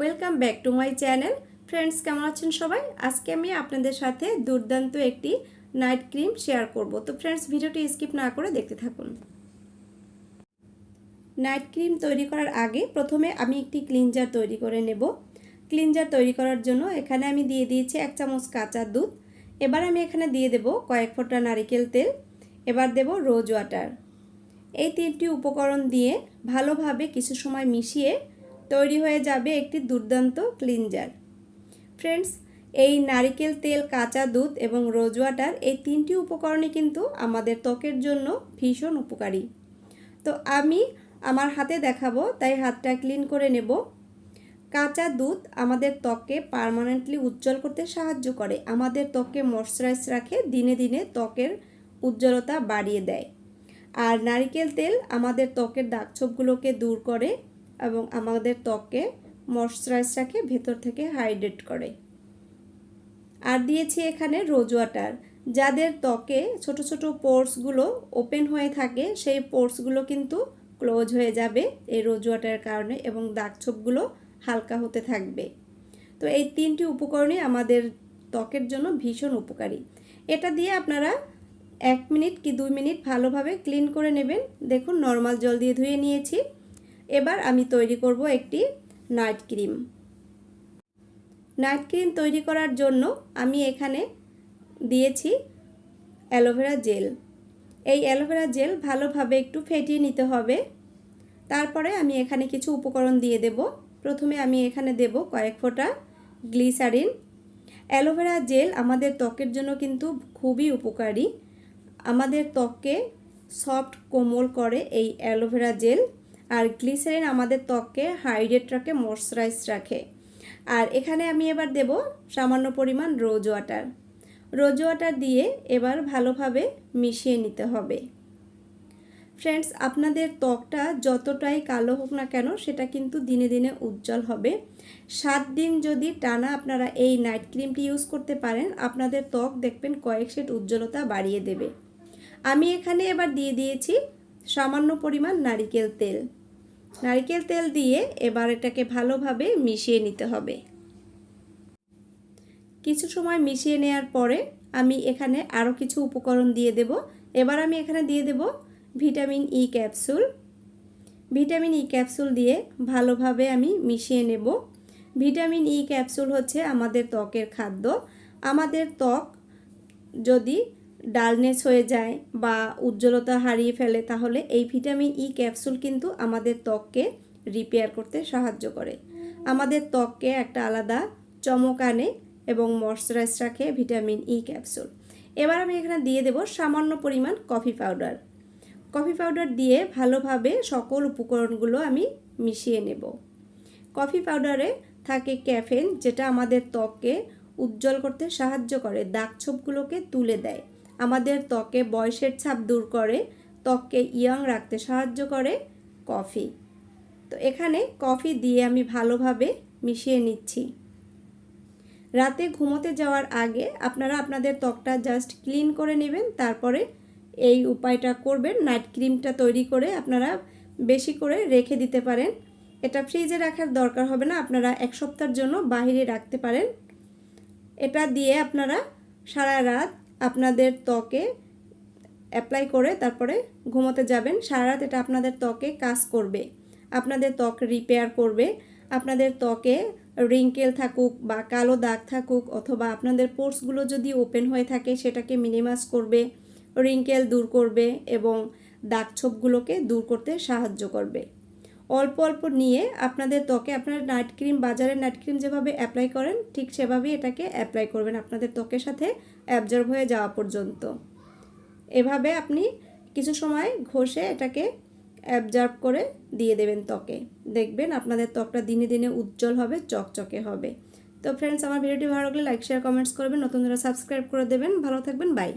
Welcome back to my channel. Friends, কেমন আছেন সবাই? আজকে আমি আপনাদের সাথে দুর্দান্ত একটি নাইট ক্রিম শেয়ার করব। তো ফ্রেন্ডস, ভিডিওটি স্কিপ না করে দেখতে থাকুন। নাইট ক্রিম তৈরি করার আগে প্রথমে আমি একটি ক্লিনজার তৈরি করে নেব। ক্লিনজার তৈরি করার জন্য এখানে আমি দিয়ে দিয়েছি 1 চামচ কাঁচা দুধ। এবার আমি এখানে দিয়ে দেব কয়েক ফোঁটা নারিকেল তেল। এবার দেব রোজ ওয়াটার। এই তিনটি উপকরণ দিয়ে ভালোভাবে কিছু সময় মিশিয়ে তৈরি হয়ে যাবে একটি দুর্দান্ত ক্লিনজার। ফ্রেন্ডস, এই নারিকেল তেল, কাঁচা দুধ এবং রোজ ওয়াটার এই তিনটি উপকরণই কিন্তু আমাদের ত্বকের জন্য ভীষণ উপকারী। তো আমি আমার হাতে দেখাবো, তাই হাতটা ক্লিন করে নেব। কাঁচা দুধ আমাদের ত্বককে পার্মানেন্টলি উজ্জ্বল করতে সাহায্য করে, আমাদের ত্বককে ময়শ্চারাইজ রাখে, দিনে দিনে ত্বকের উজ্জ্বলতা বাড়িয়ে দেয়। আর নারিকেল তেল আমাদের ত্বকের দাগছোপগুলোকে দূর করে এবং আমাদের ত্বককে ময়শ্চারাইজ রাখে, ভেতর থেকে হাইড্রেট করে। আর দিয়েছি এখানে রোজ ওয়াটার। যাদের ত্বকে ছোট ছোট পোর্সগুলো ওপেন হয়ে থাকে, সেই পোর্সগুলো কিন্তু ক্লোজ হয়ে যাবে এই রোজ ওয়াটারের কারণে এবং দাগছোপগুলো হালকা হতে থাকবে। তো এই তিনটি উপকরণই আমাদের ত্বকের জন্য ভীষণ উপকারী। এটা দিয়ে আপনারা 1 মিনিট কি 2 মিনিট ভালোভাবে ক্লিন করে নেবেন। দেখুন, নর্মাল জল দিয়ে ধুয়ে নিয়েছি। এবার আমি তৈরি করব একটি নাইট ক্রিম। নাইট ক্রিম তৈরি করার জন্য আমি এখানে দিয়েছি অ্যালোভেরা জেল। এই অ্যালোভেরা জেল ভালোভাবে একটু ফেটিয়ে নিতে হবে। তারপরে আমি এখানে কিছু উপকরণ দিয়ে দেব। প্রথমে আমি এখানে দেব কয়েক ফোঁটা গ্লিসারিন। অ্যালোভেরা জেল আমাদের ত্বকের জন্য কিন্তু খুবই উপকারী। আমাদের ত্বককে সফট কোমল করে এই অ্যালোভেরা জেল। আর গ্লিসারিন আমাদের ত্বককে হাইড্রেট রাখে, ময়শ্চারাইজ রাখে। আর এখানে আমি এবার দেব সামান্য পরিমাণ রোজ ওয়াটার। রোজ ওয়াটার দিয়ে এবার ভালোভাবে মিশিয়ে নিতে হবে। ফ্রেন্ডস, আপনাদের ত্বকটা যতটাই কালো হোক না কেন, সেটা কিন্তু দিনে দিনে উজ্জ্বল হবে। 7 দিন যদি টানা আপনারা এই নাইট ক্রিমটি ইউজ করতে পারেন, আপনাদের ত্বক দেখবেন কয়েক শেড উজ্জ্বলতা বাড়িয়ে দেবে। আমি এখানে এবার দিয়ে দিয়েছি সামান্য পরিমাণ নারিকেল তেল। নারিকেল তেল দিয়ে এবার এটাকে ভালোভাবে মিশিয়ে নিতে হবে। কিছু সময় মিশিয়ে নেওয়ার পরে আমি এখানে আরও কিছু উপকরণ দিয়ে দেব। এবার আমি এখানে দিয়ে দেব vitamin E capsule. Vitamin E capsule দিয়ে ভালোভাবে আমি মিশিয়ে নেব। ভিটামিন ই ক্যাপসুল হচ্ছে আমাদের ত্বকের খাদ্য। আমাদের ত্বক যদি ডালনেস হয়ে যায় বা উজ্জ্বলতা হারিয়ে ফেলে, তাহলে এই ভিটামিন ই ক্যাপসুল কিন্তু আমাদের ত্বককে রিপেয়ার করতে সাহায্য করে, আমাদের ত্বককে একটা আলাদা চমক আনে এবং ময়শ্চারাইজ রাখে ভিটামিন ই ক্যাপসুল। এবার আমি এখানে দিয়ে দেব সামান্য পরিমাণ কফি পাউডার। কফি পাউডার দিয়ে ভালোভাবে সকল উপকরণগুলো আমি মিশিয়ে নেব। কফি পাউডারে থাকে ক্যাফেন, যেটা আমাদের ত্বককে উজ্জ্বল করতে সাহায্য করে, দাগছোপগুলোকে তুলে দেয়, আমাদের ত্বকে বয়সের ছাপ দূর করে, ত্বককে ইয়ং রাখতে সাহায্য করে কফি। তো এখানে কফি দিয়ে আমি ভালোভাবে মিশিয়ে নিচ্ছি। রাতে ঘুমোতে যাওয়ার আগে আপনারা আপনাদের ত্বকটা জাস্ট ক্লিন করে নেবেন, তারপরে এই উপায়টা করবেন। নাইট ক্রিমটা তৈরি করে আপনারা বেশি করে রেখে দিতে পারেন। এটা ফ্রিজে রাখার দরকার হবে না, আপনারা 1 সপ্তাহের জন্য বাইরে রাখতে পারেন। এটা দিয়ে আপনারা সারা রাত আপনাদের ত্বকে অ্যাপ্লাই করে তারপরে ঘুমোতে যাবেন। সারা রাত এটা আপনাদের ত্বকে কাজ করবে, আপনাদের ত্বক রিপেয়ার করবে। আপনাদের ত্বকে রিঙ্কেল থাকুক বা কালো দাগ থাকুক, অথবা আপনাদের পোর্সগুলো যদি ওপেন হয়ে থাকে, সেটাকে মিনিমাইজ করবে, রিঙ্কেল দূর করবে এবং দাগছোপগুলোকে দূর করতে সাহায্য করবে। অল্প অল্প নিয়ে আপনাদের ত্বকে, আপনারা নাইট ক্রিম, বাজারের নাইট ক্রিম যেভাবে অ্যাপ্লাই করেন, ঠিক সেভাবেই এটাকে অ্যাপ্লাই করবেন আপনাদের ত্বকের সাথে অ্যাবজর্ব হয়ে যাওয়া পর্যন্ত। এভাবে আপনি কিছু সময় ঘষে এটাকে অ্যাবজর্ব করে দিয়ে দেবেন ত্বকে। দেখবেন আপনাদের ত্বকটা দিনে দিনে উজ্জ্বল হবে, চকচকে হবে। তো ফ্রেন্ডস, আমার ভিডিওটি ভালো লাগলে লাইক, শেয়ার, কমেন্টস করবেন, নতুন যারা সাবস্ক্রাইব করে দেবেন। ভালো থাকবেন, বাই।